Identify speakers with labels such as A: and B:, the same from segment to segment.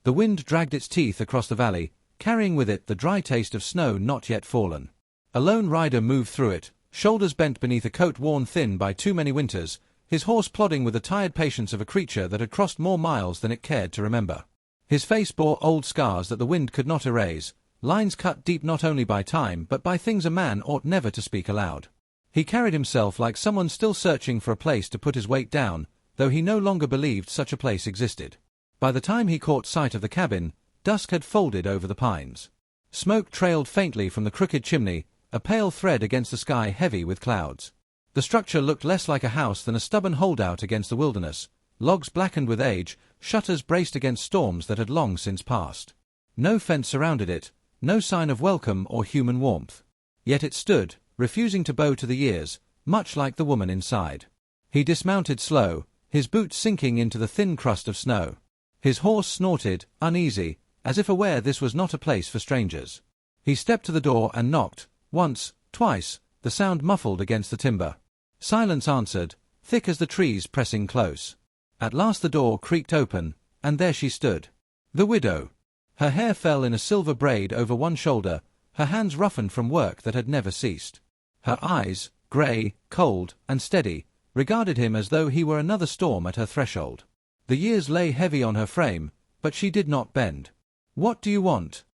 A: The wind dragged its teeth across the valley, carrying with it the dry taste of snow not yet fallen. A lone rider moved through it, shoulders bent beneath a coat worn thin by too many winters, his horse plodding with the tired patience of a creature that had crossed more miles than it cared to remember. His face bore old scars that the wind could not erase, lines cut deep not only by time but by things a man ought never to speak aloud. He carried himself like someone still searching for a place to put his weight down, though he no longer believed such a place existed. By the time he caught sight of the cabin, dusk had folded over the pines. Smoke trailed faintly from the crooked chimney, a pale thread against the sky heavy with clouds. The structure looked less like a house than a stubborn holdout against the wilderness, logs blackened with age, shutters braced against storms that had long since passed. No fence surrounded it, no sign of welcome or human warmth. Yet it stood, refusing to bow to the years, much like the woman inside. He dismounted slow, his boots sinking into the thin crust of snow. His horse snorted, uneasy, as if aware this was not a place for strangers. He stepped to the door and knocked, once, twice, the sound muffled against the timber. Silence answered, thick as the trees pressing close. At last the door creaked open, and there she stood. The widow. Her hair fell in a silver braid over one shoulder, her hands roughened from work that had never ceased. Her eyes, grey, cold, and steady, regarded him as though he were another storm at her threshold. The years lay heavy on her frame, but she did not bend. "What do you want?"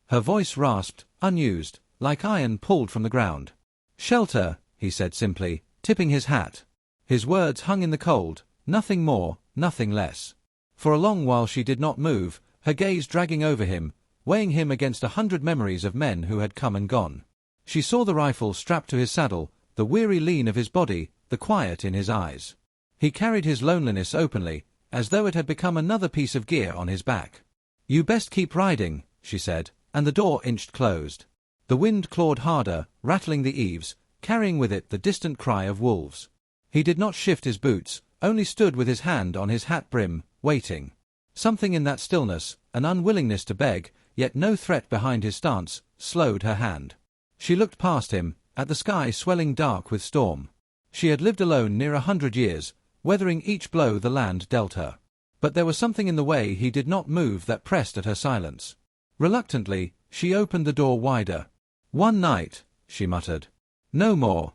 A: Her voice rasped, unused, like iron pulled from the ground. "Shelter," he said simply, tipping his hat. His words hung in the cold, nothing more, nothing less. For a long while she did not move, her gaze dragging over him, weighing him against 100 memories of men who had come and gone. She saw the rifle strapped to his saddle, the weary lean of his body, the quiet in his eyes. He carried his loneliness openly, as though it had become another piece of gear on his back. "You best keep riding," she said, and the door inched closed. The wind clawed harder, rattling the eaves, carrying with it the distant cry of wolves. He did not shift his boots, only stood with his hand on his hat brim, waiting. Something in that stillness, an unwillingness to beg, yet no threat behind his stance, slowed her hand. She looked past him, at the sky swelling dark with storm. She had lived alone near 100 years, weathering each blow the land dealt her. But there was something in the way he did not move that pressed at her silence. Reluctantly, she opened the door wider. "One night," she muttered. "No more."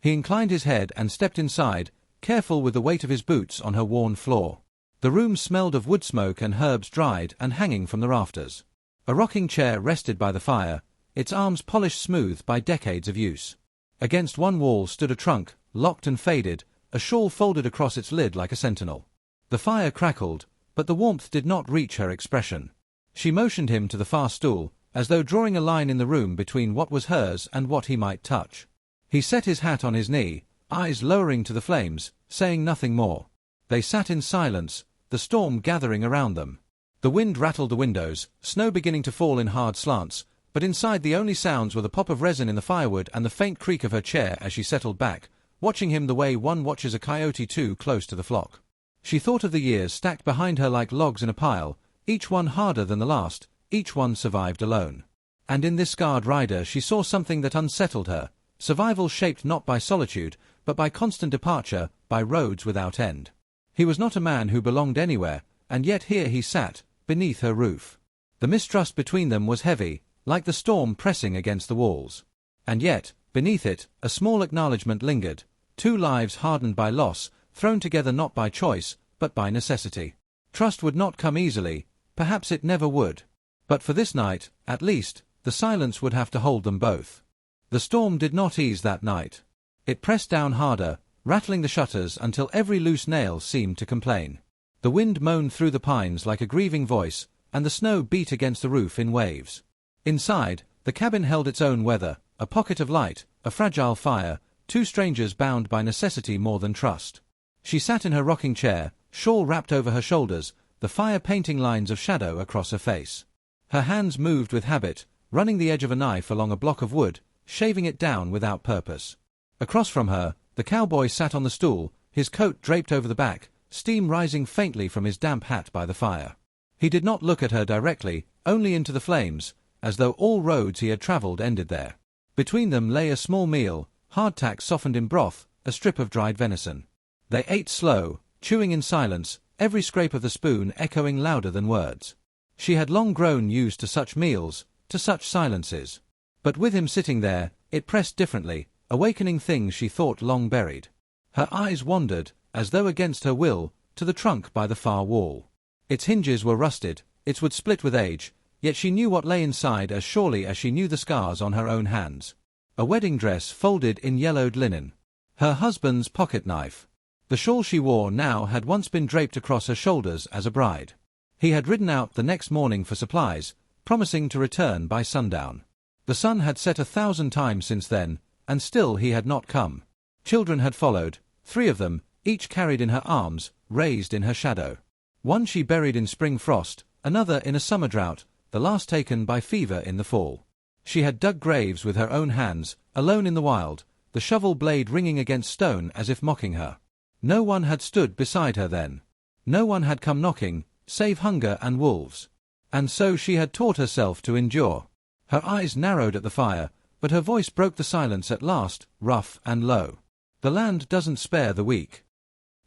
A: He inclined his head and stepped inside, careful with the weight of his boots on her worn floor. The room smelled of wood smoke and herbs dried and hanging from the rafters. A rocking chair rested by the fire, its arms polished smooth by decades of use. Against one wall stood a trunk, locked and faded, a shawl folded across its lid like a sentinel. The fire crackled, but the warmth did not reach her expression. She motioned him to the far stool, as though drawing a line in the room between what was hers and what he might touch. He set his hat on his knee, eyes lowering to the flames, saying nothing more. They sat in silence, the storm gathering around them. The wind rattled the windows, snow beginning to fall in hard slants, but inside the only sounds were the pop of resin in the firewood and the faint creak of her chair as she settled back, watching him the way one watches a coyote too close to the flock. She thought of the years stacked behind her like logs in a pile, each one harder than the last, each one survived alone. And in this scarred rider she saw something that unsettled her, survival shaped not by solitude, but by constant departure, by roads without end. He was not a man who belonged anywhere, and yet here he sat, beneath her roof. The mistrust between them was heavy, like the storm pressing against the walls. And yet, beneath it, a small acknowledgement lingered, two lives hardened by loss, thrown together not by choice, but by necessity. Trust would not come easily, perhaps it never would. But for this night, at least, the silence would have to hold them both. The storm did not ease that night. It pressed down harder, rattling the shutters until every loose nail seemed to complain. The wind moaned through the pines like a grieving voice, and the snow beat against the roof in waves. Inside, the cabin held its own weather, a pocket of light, a fragile fire, two strangers bound by necessity more than trust. She sat in her rocking chair, shawl wrapped over her shoulders, the fire painting lines of shadow across her face. Her hands moved with habit, running the edge of a knife along a block of wood, shaving it down without purpose. Across from her, the cowboy sat on the stool, his coat draped over the back, steam rising faintly from his damp hat by the fire. He did not look at her directly, only into the flames, as though all roads he had travelled ended there. Between them lay a small meal, hardtack softened in broth, a strip of dried venison. They ate slow, chewing in silence, every scrape of the spoon echoing louder than words. She had long grown used to such meals, to such silences. But with him sitting there, it pressed differently, awakening things she thought long buried. Her eyes wandered, as though against her will, to the trunk by the far wall. Its hinges were rusted, its wood split with age, yet she knew what lay inside as surely as she knew the scars on her own hands. A wedding dress folded in yellowed linen. Her husband's pocket-knife. The shawl she wore now had once been draped across her shoulders as a bride. He had ridden out the next morning for supplies, promising to return by sundown. The sun had set 1,000 times since then, and still he had not come. Children had followed, 3 of them, each carried in her arms, raised in her shadow. One she buried in spring frost, another in a summer drought, the last taken by fever in the fall. She had dug graves with her own hands, alone in the wild, the shovel blade ringing against stone as if mocking her. No one had stood beside her then. No one had come knocking, save hunger and wolves. And so she had taught herself to endure. Her eyes narrowed at the fire, but her voice broke the silence at last, rough and low. The land doesn't spare the weak.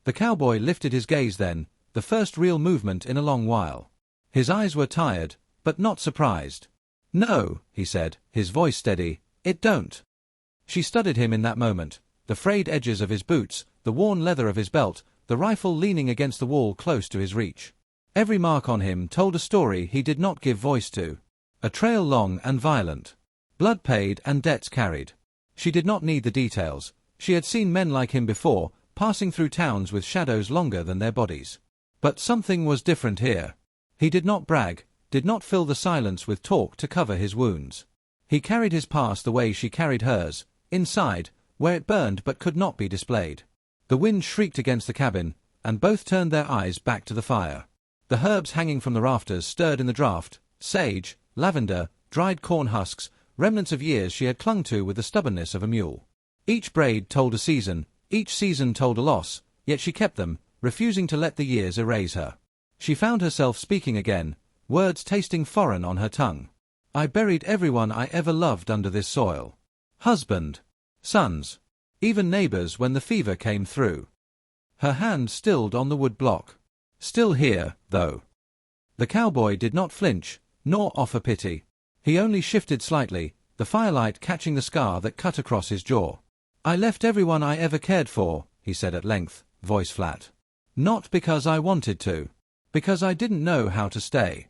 A: The cowboy lifted his gaze then, the first real movement in a long while. His eyes were tired, but not surprised. "No," he said, his voice steady, "it don't." She studied him in that moment, the frayed edges of his boots, the worn leather of his belt, the rifle leaning against the wall close to his reach. Every mark on him told a story he did not give voice to. A trail long and violent. Blood paid and debts carried. She did not need the details. She had seen men like him before, passing through towns with shadows longer than their bodies. But something was different here. He did not brag, did not fill the silence with talk to cover his wounds. He carried his past the way she carried hers, inside, where it burned but could not be displayed. The wind shrieked against the cabin, and both turned their eyes back to the fire. The herbs hanging from the rafters stirred in the draught, sage, lavender, dried corn husks, remnants of years she had clung to with the stubbornness of a mule. Each braid told a season, each season told a loss, yet she kept them, refusing to let the years erase her. She found herself speaking again, words tasting foreign on her tongue. "I buried everyone I ever loved under this soil. Husband, sons, even neighbors when the fever came through." Her hand stilled on the wood block. "Still here, though." The cowboy did not flinch, nor offer pity. He only shifted slightly, the firelight catching the scar that cut across his jaw. "I left everyone I ever cared for," he said at length, voice flat. "Not because I wanted to. Because I didn't know how to stay."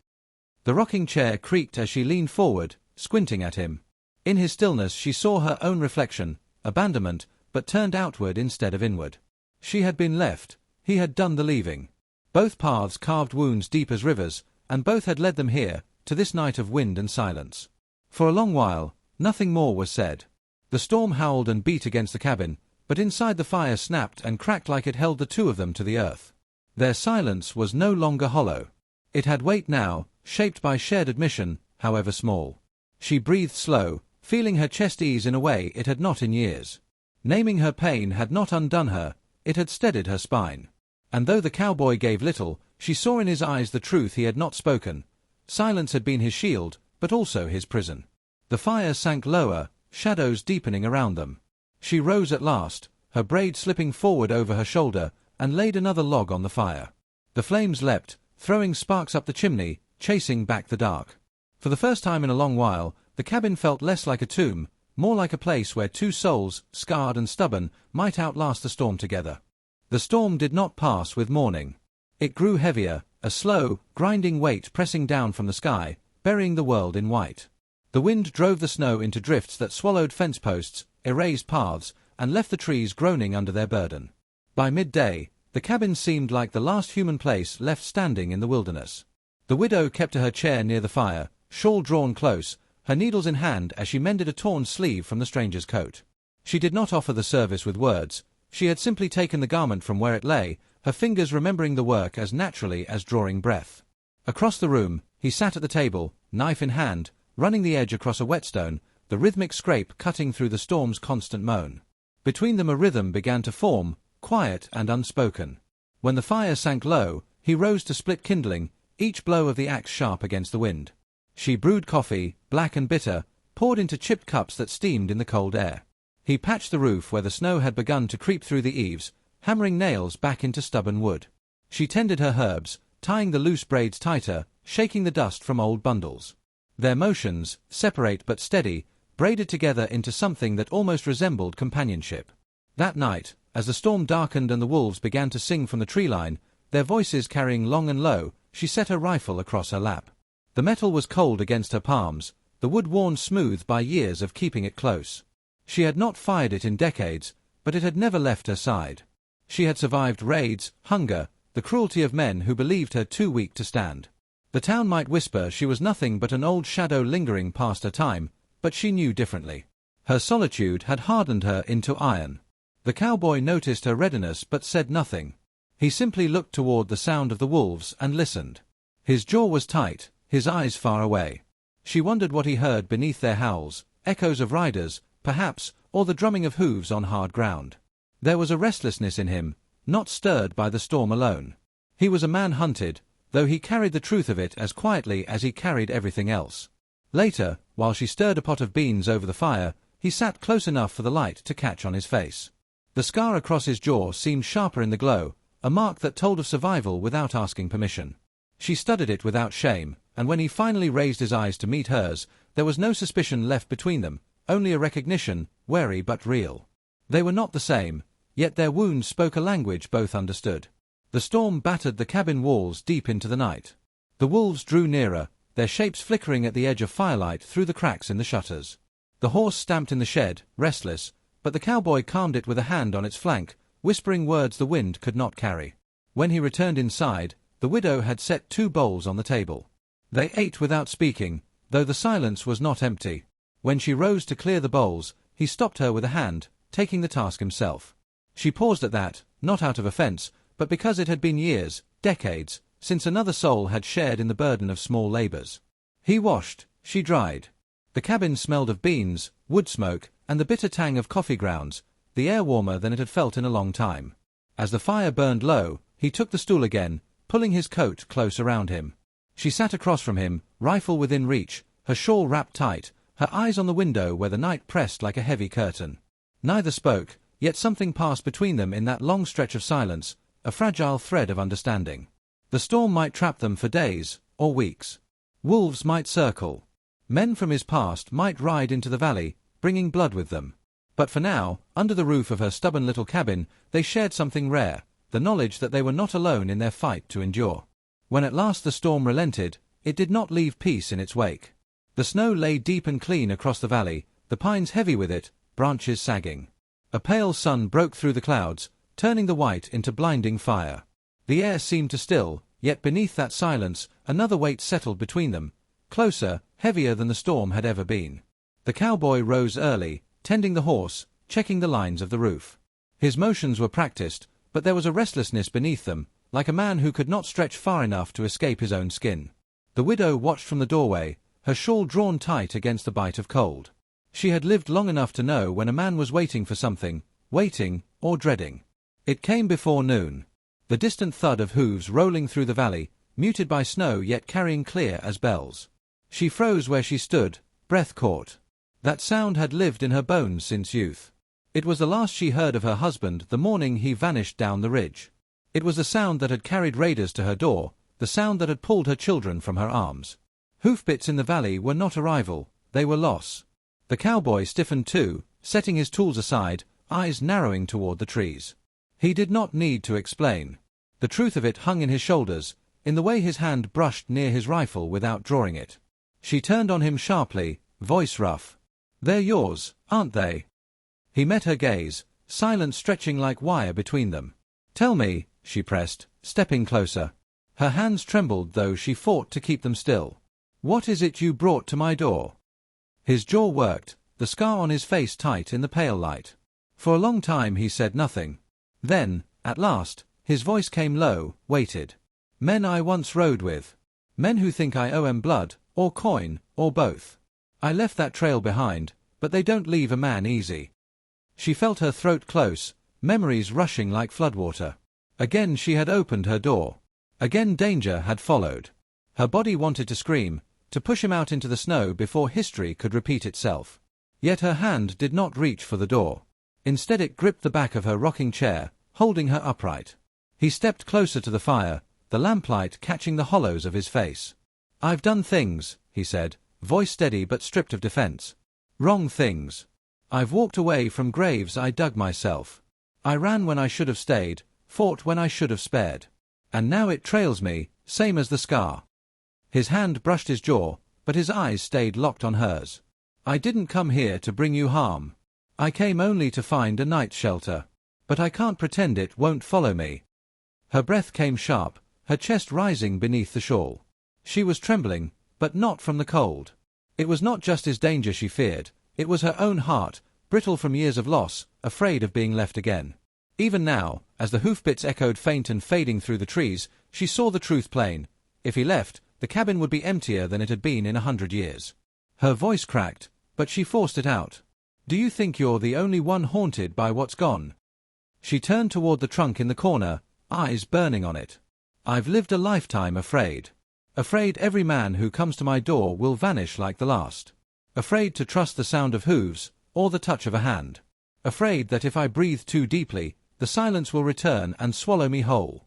A: The rocking chair creaked as she leaned forward, squinting at him. In his stillness she saw her own reflection, abandonment, but turned outward instead of inward. She had been left, he had done the leaving. Both paths carved wounds deep as rivers, and both had led them here, to this night of wind and silence. For a long while, nothing more was said. The storm howled and beat against the cabin, but inside the fire snapped and cracked like it held the two of them to the earth. Their silence was no longer hollow. It had weight now, shaped by shared admission, however small. She breathed slow, feeling her chest ease in a way it had not in years. Naming her pain had not undone her, it had steadied her spine. And though the cowboy gave little, she saw in his eyes the truth he had not spoken. Silence had been his shield, but also his prison. The fire sank lower, shadows deepening around them. She rose at last, her braid slipping forward over her shoulder, and laid another log on the fire. The flames leapt, throwing sparks up the chimney, chasing back the dark. For the first time in a long while, the cabin felt less like a tomb, more like a place where two souls, scarred and stubborn, might outlast the storm together. The storm did not pass with morning. It grew heavier, a slow, grinding weight pressing down from the sky, burying the world in white. The wind drove the snow into drifts that swallowed fence posts, erased paths, and left the trees groaning under their burden. By midday, the cabin seemed like the last human place left standing in the wilderness. The widow kept to her chair near the fire, shawl drawn close, her needles in hand as she mended a torn sleeve from the stranger's coat. She did not offer the service with words. She had simply taken the garment from where it lay, her fingers remembering the work as naturally as drawing breath. Across the room, he sat at the table, knife in hand, running the edge across a whetstone, the rhythmic scrape cutting through the storm's constant moan. Between them a rhythm began to form, quiet and unspoken. When the fire sank low, he rose to split kindling, each blow of the axe sharp against the wind. She brewed coffee, black and bitter, poured into chipped cups that steamed in the cold air. He patched the roof where the snow had begun to creep through the eaves, hammering nails back into stubborn wood. She tended her herbs, tying the loose braids tighter, shaking the dust from old bundles. Their motions, separate but steady, braided together into something that almost resembled companionship. That night, as the storm darkened and the wolves began to sing from the tree line, their voices carrying long and low, she set her rifle across her lap. The metal was cold against her palms, the wood worn smooth by years of keeping it close. She had not fired it in decades, but it had never left her side. She had survived raids, hunger, the cruelty of men who believed her too weak to stand. The town might whisper she was nothing but an old shadow lingering past her time, but she knew differently. Her solitude had hardened her into iron. The cowboy noticed her readiness but said nothing. He simply looked toward the sound of the wolves and listened. His jaw was tight, his eyes far away. She wondered what he heard beneath their howls, echoes of riders, perhaps, or the drumming of hooves on hard ground. There was a restlessness in him, not stirred by the storm alone. He was a man hunted, though he carried the truth of it as quietly as he carried everything else. Later, while she stirred a pot of beans over the fire, he sat close enough for the light to catch on his face. The scar across his jaw seemed sharper in the glow, a mark that told of survival without asking permission. She studied it without shame, and when he finally raised his eyes to meet hers, there was no suspicion left between them, only a recognition, wary but real. They were not the same, yet their wounds spoke a language both understood. The storm battered the cabin walls deep into the night. The wolves drew nearer, their shapes flickering at the edge of firelight through the cracks in the shutters. The horse stamped in the shed, restless, but the cowboy calmed it with a hand on its flank, whispering words the wind could not carry. When he returned inside, the widow had set 2 bowls on the table. They ate without speaking, though the silence was not empty. When she rose to clear the bowls, he stopped her with a hand, taking the task himself. She paused at that, not out of offense, but because it had been years, decades, since another soul had shared in the burden of small labors. He washed, she dried. The cabin smelled of beans, wood smoke, and the bitter tang of coffee grounds, the air warmer than it had felt in a long time. As the fire burned low, he took the stool again, pulling his coat close around him. She sat across from him, rifle within reach, her shawl wrapped tight, her eyes on the window where the night pressed like a heavy curtain. Neither spoke, yet something passed between them in that long stretch of silence, a fragile thread of understanding. The storm might trap them for days, or weeks. Wolves might circle. Men from his past might ride into the valley, bringing blood with them. But for now, under the roof of her stubborn little cabin, they shared something rare, the knowledge that they were not alone in their fight to endure. When at last the storm relented, it did not leave peace in its wake. The snow lay deep and clean across the valley, the pines heavy with it, branches sagging. A pale sun broke through the clouds, turning the white into blinding fire. The air seemed to still, yet beneath that silence, another weight settled between them, closer, heavier than the storm had ever been. The cowboy rose early, tending the horse, checking the lines of the roof. His motions were practiced, but there was a restlessness beneath them, like a man who could not stretch far enough to escape his own skin. The widow watched from the doorway, her shawl drawn tight against the bite of cold. She had lived long enough to know when a man was waiting for something, waiting, or dreading. It came before noon. The distant thud of hooves rolling through the valley, muted by snow yet carrying clear as bells. She froze where she stood, breath caught. That sound had lived in her bones since youth. It was the last she heard of her husband the morning he vanished down the ridge. It was the sound that had carried raiders to her door, the sound that had pulled her children from her arms. Hoofbeats in the valley were not arrival, they were loss. The cowboy stiffened too, setting his tools aside, eyes narrowing toward the trees. He did not need to explain. The truth of it hung in his shoulders, in the way his hand brushed near his rifle without drawing it. She turned on him sharply, voice rough. "They're yours, aren't they?" He met her gaze, silence stretching like wire between them. "Tell me," she pressed, stepping closer. Her hands trembled though she fought to keep them still. "What is it you brought to my door?" His jaw worked, the scar on his face tight in the pale light. For a long time he said nothing. Then, at last, his voice came low, weighted. "Men I once rode with. Men who think I owe 'em blood, or coin, or both. I left that trail behind, but they don't leave a man easy." She felt her throat close, memories rushing like floodwater. Again she had opened her door. Again danger had followed. Her body wanted to scream, to push him out into the snow before history could repeat itself. Yet her hand did not reach for the door. Instead it gripped the back of her rocking chair, holding her upright. He stepped closer to the fire, the lamplight catching the hollows of his face. "I've done things," he said, voice steady but stripped of defense. "Wrong things. I've walked away from graves I dug myself. I ran when I should have stayed, fought when I should have spared. And now it trails me, same as the scar." His hand brushed his jaw, but his eyes stayed locked on hers. "I didn't come here to bring you harm. I came only to find a night's shelter. But I can't pretend it won't follow me." Her breath came sharp, her chest rising beneath the shawl. She was trembling, but not from the cold. It was not just his danger she feared, it was her own heart, brittle from years of loss, afraid of being left again. Even now, as the hoofbeats echoed faint and fading through the trees, she saw the truth plain. If he left, the cabin would be emptier than it had been in 100 years. Her voice cracked, but she forced it out. "Do you think you're the only one haunted by what's gone?" She turned toward the trunk in the corner, eyes burning on it. "I've lived a lifetime afraid. Afraid every man who comes to my door will vanish like the last. Afraid to trust the sound of hooves, or the touch of a hand. Afraid that if I breathe too deeply, the silence will return and swallow me whole."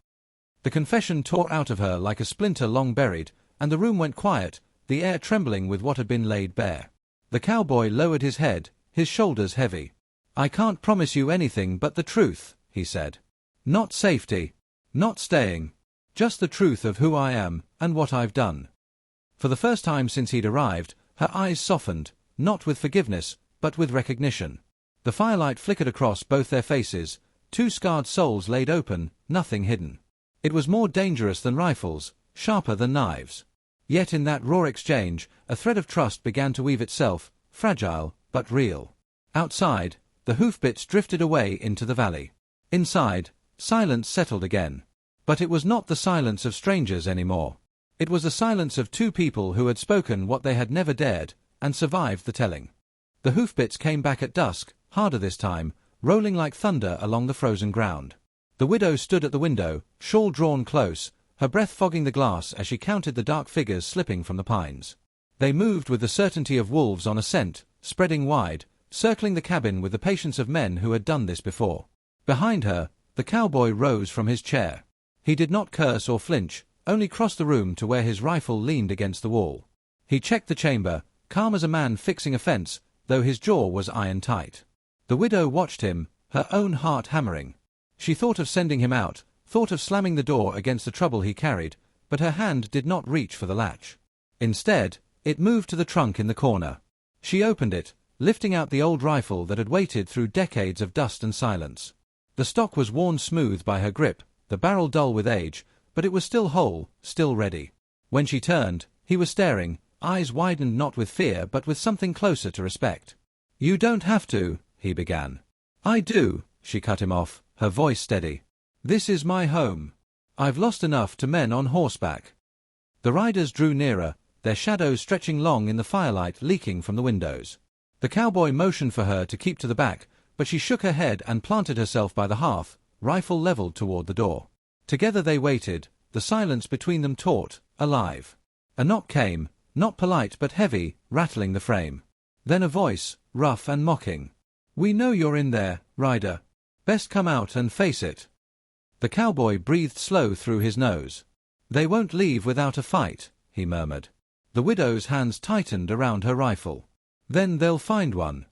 A: The confession tore out of her like a splinter long buried, and the room went quiet, the air trembling with what had been laid bare. The cowboy lowered his head, his shoulders heavy. "I can't promise you anything but the truth," he said. "Not safety. Not staying. Just the truth of who I am, and what I've done." For the first time since he'd arrived, her eyes softened, not with forgiveness, but with recognition. The firelight flickered across both their faces, two scarred souls laid open, nothing hidden. It was more dangerous than rifles, sharper than knives. Yet in that raw exchange, a thread of trust began to weave itself, fragile, but real. Outside, the hoofbeats drifted away into the valley. Inside, silence settled again. But it was not the silence of strangers anymore. It was the silence of two people who had spoken what they had never dared, and survived the telling. The hoofbeats came back at dusk, harder this time, rolling like thunder along the frozen ground. The widow stood at the window, shawl drawn close, her breath fogging the glass as she counted the dark figures slipping from the pines. They moved with the certainty of wolves on a scent, spreading wide, circling the cabin with the patience of men who had done this before. Behind her, the cowboy rose from his chair. He did not curse or flinch, only crossed the room to where his rifle leaned against the wall. He checked the chamber, calm as a man fixing a fence, though his jaw was iron tight. The widow watched him, her own heart hammering. She thought of sending him out, thought of slamming the door against the trouble he carried, but her hand did not reach for the latch. Instead, it moved to the trunk in the corner. She opened it, lifting out the old rifle that had waited through decades of dust and silence. The stock was worn smooth by her grip, the barrel dull with age, but it was still whole, still ready. When she turned, he was staring, eyes widened not with fear but with something closer to respect. "You don't have to," he began. "I do," she cut him off, her voice steady. "This is my home. I've lost enough to men on horseback." The riders drew nearer, their shadows stretching long in the firelight leaking from the windows. The cowboy motioned for her to keep to the back, but she shook her head and planted herself by the hearth, rifle leveled toward the door. Together they waited, the silence between them taut, alive. A knock came, not polite but heavy, rattling the frame. Then a voice, rough and mocking. "We know you're in there, rider. Best come out and face it." The cowboy breathed slow through his nose. "They won't leave without a fight," he murmured. The widow's hands tightened around her rifle. "Then they'll find one."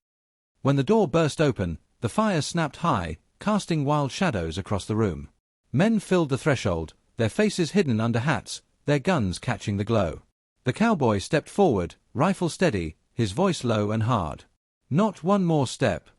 A: When the door burst open, the fire snapped high, casting wild shadows across the room. Men filled the threshold, their faces hidden under hats, their guns catching the glow. The cowboy stepped forward, rifle steady, his voice low and hard. "Not one more step."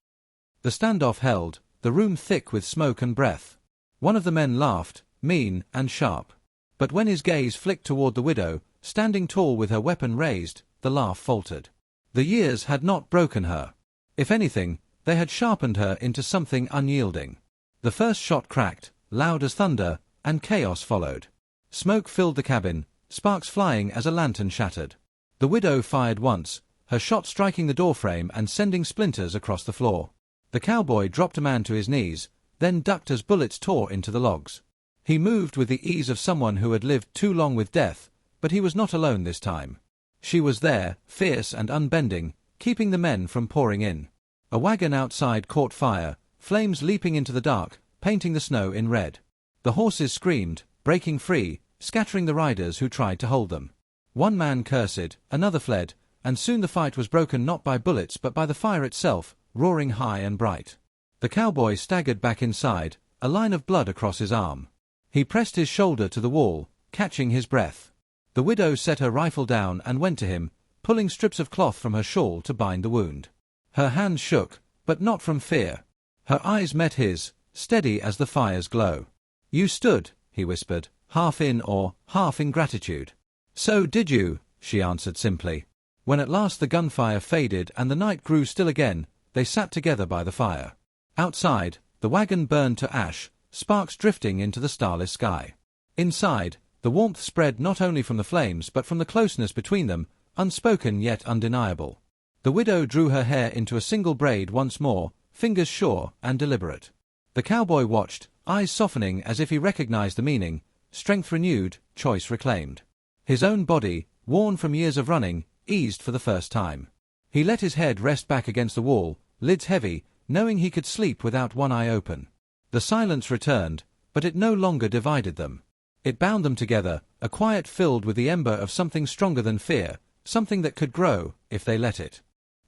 A: The standoff held, the room thick with smoke and breath. One of the men laughed, mean and sharp. But when his gaze flicked toward the widow, standing tall with her weapon raised, the laugh faltered. The years had not broken her. If anything, they had sharpened her into something unyielding. The first shot cracked, loud as thunder, and chaos followed. Smoke filled the cabin, sparks flying as a lantern shattered. The widow fired once, her shot striking the doorframe and sending splinters across the floor. The cowboy dropped a man to his knees, then ducked as bullets tore into the logs. He moved with the ease of someone who had lived too long with death, but he was not alone this time. She was there, fierce and unbending, keeping the men from pouring in. A wagon outside caught fire, flames leaping into the dark, painting the snow in red. The horses screamed, breaking free, scattering the riders who tried to hold them. One man cursed, another fled, and soon the fight was broken not by bullets but by the fire itself, roaring high and bright. The cowboy staggered back inside, a line of blood across his arm. He pressed his shoulder to the wall, catching his breath. The widow set her rifle down and went to him, pulling strips of cloth from her shawl to bind the wound. Her hands shook, but not from fear. Her eyes met his, steady as the fire's glow. "You stood," he whispered, half in awe, half in gratitude. "So did you," she answered simply. When at last the gunfire faded and the night grew still again, they sat together by the fire. Outside, the wagon burned to ash, sparks drifting into the starless sky. Inside, the warmth spread not only from the flames but from the closeness between them, unspoken yet undeniable. The widow drew her hair into a single braid once more, fingers sure and deliberate. The cowboy watched, eyes softening as if he recognized the meaning, strength renewed, choice reclaimed. His own body, worn from years of running, eased for the first time. He let his head rest back against the wall, lids heavy, knowing he could sleep without one eye open. The silence returned, but it no longer divided them. It bound them together, a quiet filled with the ember of something stronger than fear, something that could grow, if they let it.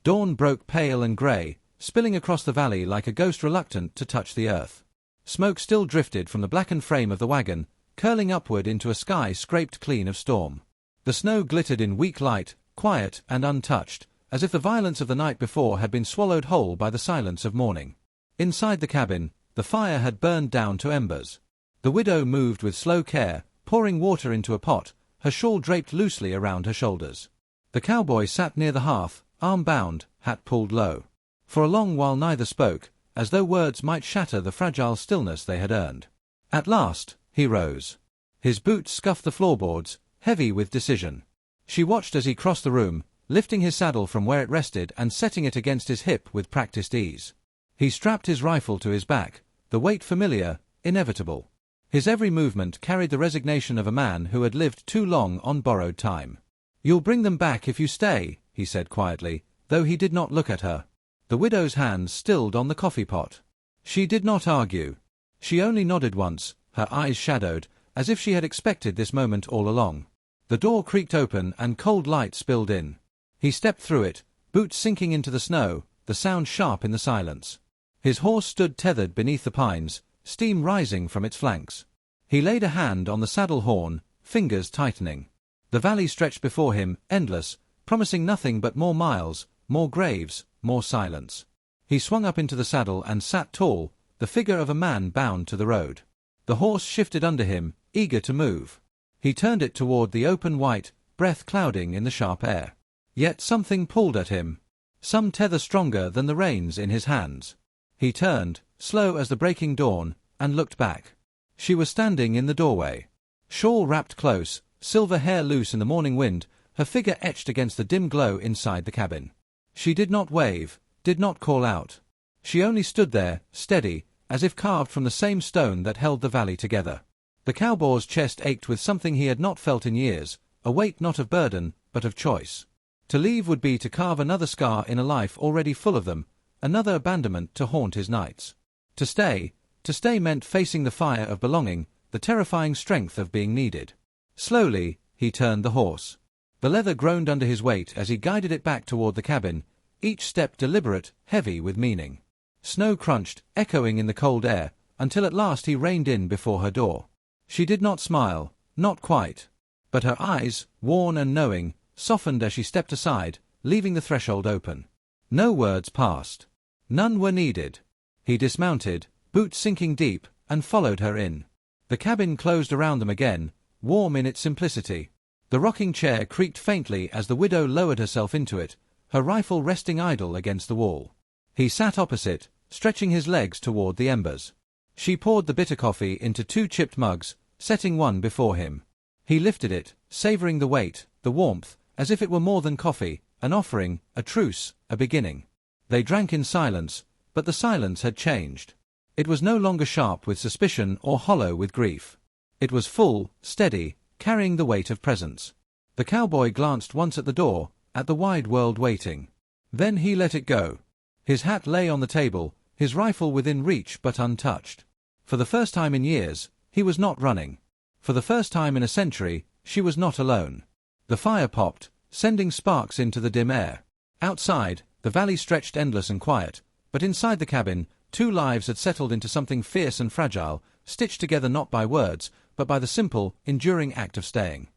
A: Dawn broke pale and grey, spilling across the valley like a ghost reluctant to touch the earth. Smoke still drifted from the blackened frame of the wagon, curling upward into a sky scraped clean of storm. The snow glittered in weak light, quiet and untouched, as if the violence of the night before had been swallowed whole by the silence of morning. Inside the cabin, the fire had burned down to embers. The widow moved with slow care, pouring water into a pot, her shawl draped loosely around her shoulders. The cowboy sat near the hearth, arm bound, hat pulled low. For a long while neither spoke, as though words might shatter the fragile stillness they had earned. At last, he rose. His boots scuffed the floorboards, heavy with decision. She watched as he crossed the room, lifting his saddle from where it rested and setting it against his hip with practiced ease. He strapped his rifle to his back, the weight familiar, inevitable. His every movement carried the resignation of a man who had lived too long on borrowed time. "You'll bring them back if you stay," he said quietly, though he did not look at her. The widow's hands stilled on the coffee pot. She did not argue. She only nodded once, her eyes shadowed, as if she had expected this moment all along. The door creaked open and cold light spilled in. He stepped through it, boots sinking into the snow, the sound sharp in the silence. His horse stood tethered beneath the pines, steam rising from its flanks. He laid a hand on the saddle horn, fingers tightening. The valley stretched before him, endless, promising nothing but more miles, more graves, more silence. He swung up into the saddle and sat tall, the figure of a man bound to the road. The horse shifted under him, eager to move. He turned it toward the open white, breath clouding in the sharp air. Yet something pulled at him. Some tether stronger than the reins in his hands. He turned, slow as the breaking dawn, and looked back. She was standing in the doorway. Shawl wrapped close, silver hair loose in the morning wind, her figure etched against the dim glow inside the cabin. She did not wave, did not call out. She only stood there, steady, as if carved from the same stone that held the valley together. The cowboy's chest ached with something he had not felt in years, a weight not of burden, but of choice. To leave would be to carve another scar in a life already full of them, another abandonment to haunt his nights. To stay meant facing the fire of belonging, the terrifying strength of being needed. Slowly, he turned the horse. The leather groaned under his weight as he guided it back toward the cabin, each step deliberate, heavy with meaning. Snow crunched, echoing in the cold air, until at last he reined in before her door. She did not smile, not quite. But her eyes, worn and knowing, softened as she stepped aside, leaving the threshold open. No words passed. None were needed. He dismounted, boots sinking deep, and followed her in. The cabin closed around them again, warm in its simplicity. The rocking chair creaked faintly as the widow lowered herself into it, her rifle resting idle against the wall. He sat opposite, stretching his legs toward the embers. She poured the bitter coffee into 2 chipped mugs, setting one before him. He lifted it, savoring the weight, the warmth, as if it were more than coffee, an offering, a truce, a beginning. They drank in silence, but the silence had changed. It was no longer sharp with suspicion or hollow with grief. It was full, steady, carrying the weight of presence. The cowboy glanced once at the door, at the wide world waiting. Then he let it go. His hat lay on the table, his rifle within reach but untouched. For the first time in years, he was not running. For the first time in a century, she was not alone. The fire popped, sending sparks into the dim air. Outside, the valley stretched endless and quiet, but inside the cabin, two lives had settled into something fierce and fragile, stitched together not by words, but by the simple, enduring act of staying.